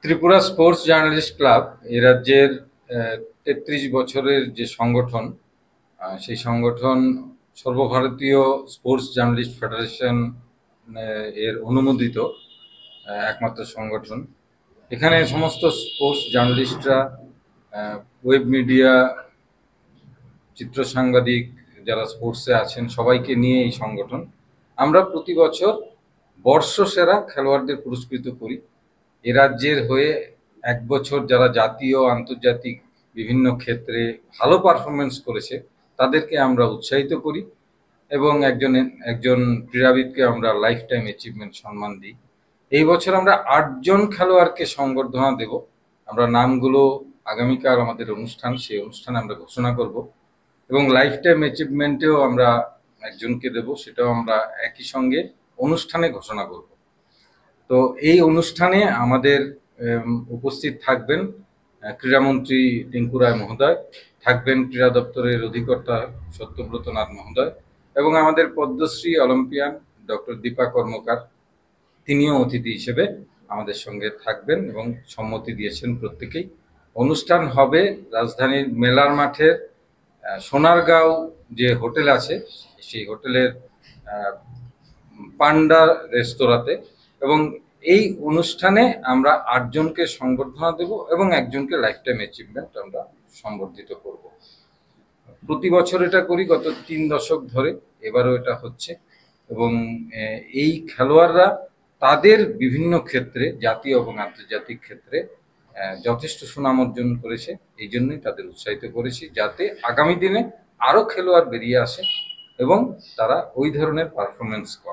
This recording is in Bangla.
ত্রিপুরা স্পোর্টস জার্নালিস্ট ক্লাব এই রাজ্যের ৩৩ বছরের যে সংগঠন, সেই সংগঠন সর্বভারতীয় স্পোর্টস জার্নালিস্ট ফেডারেশন এর অনুমোদিত একমাত্র সংগঠন। এখানে সমস্ত স্পোর্টস জার্নালিস্টরা, ওয়েব মিডিয়া, চিত্র সাংবাদিক যারা স্পোর্টসে আছেন সবাইকে নিয়ে এই সংগঠন। আমরা প্রতি বছর বর্ষসেরা খেলোয়াড়দের পুরস্কৃত করি। এ রাজ্যের হয়ে এক বছর যারা জাতীয় আন্তর্জাতিক বিভিন্ন ক্ষেত্রে ভালো পারফরমেন্স করেছে তাদেরকে আমরা উৎসাহিত করি এবং একজন ক্রীড়াবিদকে আমরা লাইফ টাইম অ্যাচিভমেন্ট সম্মান দিই। এই বছর আমরা ৮ জন খেলোয়াড়কে সংবর্ধনা দেব। আমরা নামগুলো আগামীকাল আমাদের অনুষ্ঠান, সেই অনুষ্ঠানে আমরা ঘোষণা করব এবং লাইফ টাইম অ্যাচিভমেন্টেও আমরা একজনকে দেব, সেটাও আমরা একই সঙ্গে অনুষ্ঠানে ঘোষণা করব। তো এই অনুষ্ঠানে আমাদের উপস্থিত থাকবেন ক্রীড়ামন্ত্রী টিঙ্কু রায় মহোদয়, থাকবেন ক্রীড়া দপ্তরের অধিকর্তা সত্যব্রত নাথ মহোদয় এবং আমাদের পদ্মশ্রী অলিম্পিয়ান ডক্টর দীপা কর্মকার, তিনিও অতিথি হিসেবে আমাদের সঙ্গে থাকবেন এবং সম্মতি দিয়েছেন প্রত্যেকেই। অনুষ্ঠান হবে রাজধানীর মেলার মাঠের সোনারগাঁও যে হোটেল আছে সেই হোটেলের পান্ডা রেস্তোরাঁতে এবং এই অনুষ্ঠানে আমরা ৮ জনকে সংবর্ধনা দেব এবং একজনকে লাইফ টাইম অ্যাচিভমেন্ট আমরা সম্বর্ধিত করব। প্রতি বছর এটা করি গত ৩ দশক ধরে, এবারও এটা হচ্ছে এবং এই খেলোয়াড়রা তাদের বিভিন্ন ক্ষেত্রে জাতীয় এবং আন্তর্জাতিক ক্ষেত্রে যথেষ্ট সুনাম অর্জন করেছে। এই জন্যই তাদের উৎসাহিত করেছি যাতে আগামী দিনে আরও খেলোয়াড় বেরিয়ে আসে এবং তারা ওই ধরনের পারফরমেন্স করে।